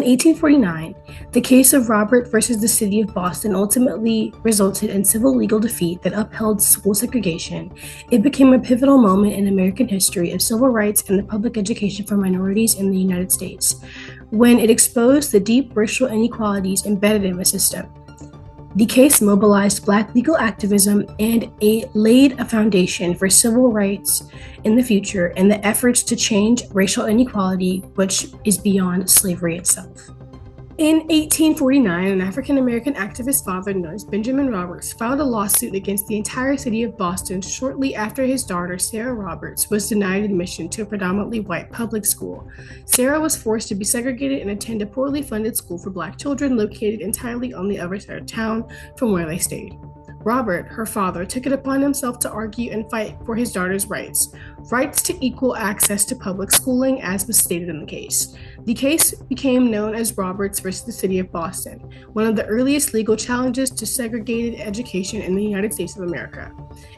in 1849, the case of Robert versus the City of Boston ultimately resulted in civil legal defeat that upheld school segregation. It became a pivotal moment in American history of civil rights and the public education for minorities in the United States, when it exposed the deep racial inequalities embedded in the system. The case mobilized Black legal activism and laid a foundation for civil rights in the future and the efforts to change racial inequality, which is beyond slavery itself. In 1849, an African American activist father known as Benjamin Roberts filed a lawsuit against the entire city of Boston shortly after his daughter, Sarah Roberts, was denied admission to a predominantly white public school. Sarah was forced to be segregated and attend a poorly funded school for Black children located entirely on the other side of town from where they stayed. Robert, her father, took it upon himself to argue and fight for his daughter's rights to equal access to public schooling, as was stated in the case. The case became known as Roberts versus the City of Boston, one of the earliest legal challenges to segregated education in the United States of America.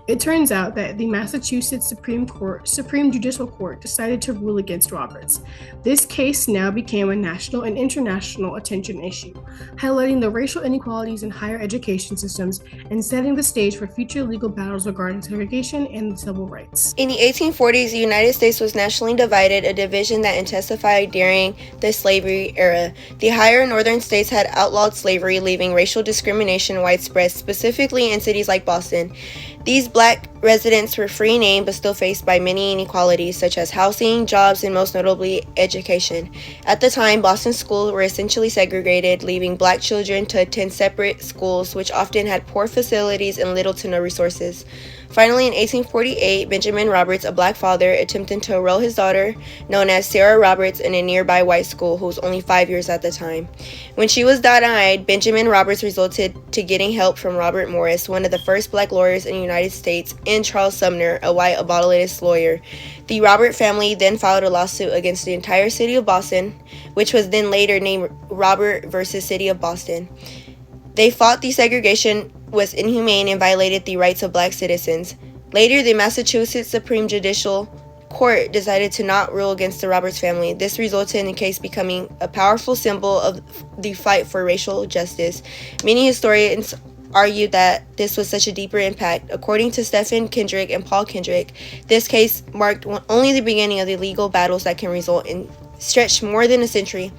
It turns out that the Massachusetts Supreme Judicial Court decided to rule against Roberts. This case now became a national and international attention issue, highlighting the racial inequalities in higher education systems and setting the stage for future legal battles regarding segregation and civil rights. In the 1840s, the United States was nationally divided, a division that intensified during the slavery era. The higher northern states had outlawed slavery, leaving racial discrimination widespread, specifically in cities like Boston. These Black residents were free in name but still faced by many inequalities, such as housing, jobs, and most notably, education. At the time, Boston schools were essentially segregated, leaving Black children to attend separate schools, which often had poor facilities and little to no resources. Finally, in 1848, Benjamin Roberts, a Black father, attempted to enroll his daughter, known as Sarah Roberts, in a nearby white school, who was only 5 years at the time. When she was denied, Benjamin Roberts resorted to getting help from Robert Morris, one of the first Black lawyers in the United States, and Charles Sumner, a white abolitionist lawyer. The Robert family then filed a lawsuit against the entire city of Boston, which was then later named Robert versus City of Boston. They fought the segregation was inhumane and violated the rights of Black citizens. Later, the Massachusetts Supreme Judicial Court decided to not rule against the Roberts family. This resulted in the case becoming a powerful symbol of the fight for racial justice. Many historians argue that this was such a deeper impact. According to Stephen Kendrick and Paul Kendrick, this case marked only the beginning of the legal battles that can result in stretch more than a century.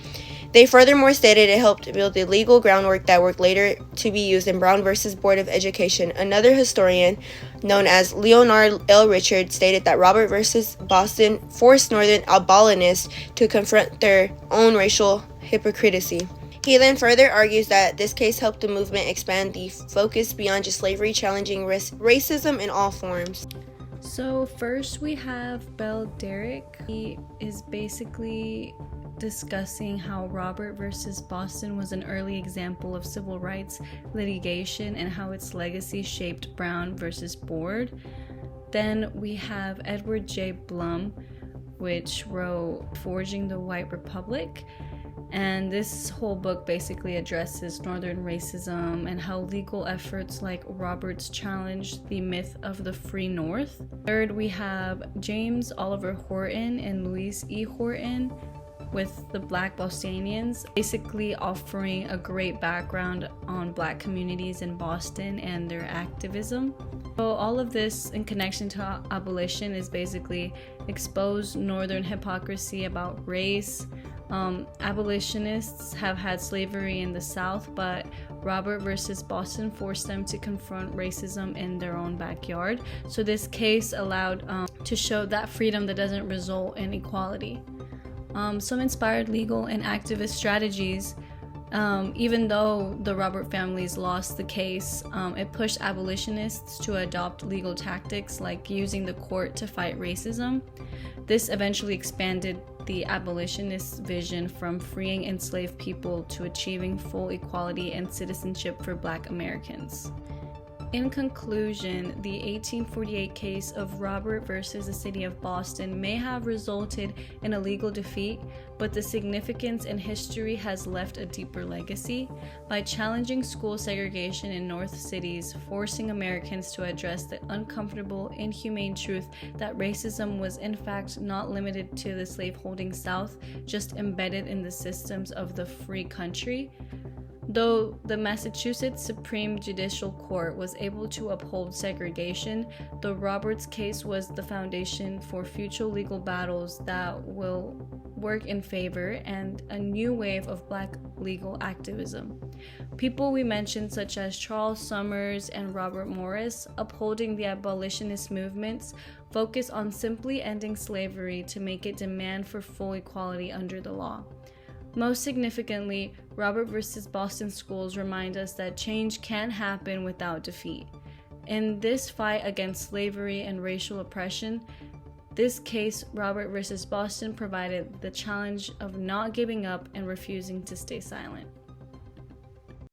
They furthermore stated it helped build the legal groundwork that would later to be used in Brown versus Board of Education. Another historian, known as Leonard L. Richard, stated that Robert versus Boston forced Northern abolitionists to confront their own racial hypocrisy. He then further argues that this case helped the movement expand the focus beyond just slavery, challenging racism in all forms. So first we have Bell Derrick. He is basically discussing how Robert versus Boston was an early example of civil rights litigation and how its legacy shaped Brown versus Board. Then we have Edward J. Blum, which wrote Forging the White Republic. And this whole book basically addresses Northern racism and how legal efforts like Roberts challenged the myth of the Free North. Third, we have James Oliver Horton and Louise E. Horton with the Black Bostonians, basically offering a great background on Black communities in Boston and their activism. So all of this in connection to abolition is basically expose Northern hypocrisy about race. Abolitionists have had slavery in the South, but Robert versus Boston forced them to confront racism in their own backyard. So this case allowed to show that freedom that doesn't result in equality. Some inspired legal and activist strategies. Even though the Robert families lost the case, it pushed abolitionists to adopt legal tactics like using the court to fight racism. This eventually expanded the abolitionist vision from freeing enslaved people to achieving full equality and citizenship for Black Americans. In conclusion, the 1848 case of Robert versus the City of Boston may have resulted in a legal defeat, but the significance in history has left a deeper legacy. By challenging school segregation in North cities, forcing Americans to address the uncomfortable, inhumane truth that racism was in fact not limited to the slaveholding South, just embedded in the systems of the free country. Though the Massachusetts Supreme Judicial Court was able to uphold segregation, the Roberts case was the foundation for future legal battles that will work in favor and a new wave of Black legal activism. People we mentioned, such as Charles Summers and Robert Morris, upholding the abolitionist movements, focus on simply ending slavery to make it demand for full equality under the law. Most significantly, Robert versus Boston schools remind us that change can happen without defeat. In this fight against slavery and racial oppression, this case, Robert versus Boston, provided the challenge of not giving up and refusing to stay silent.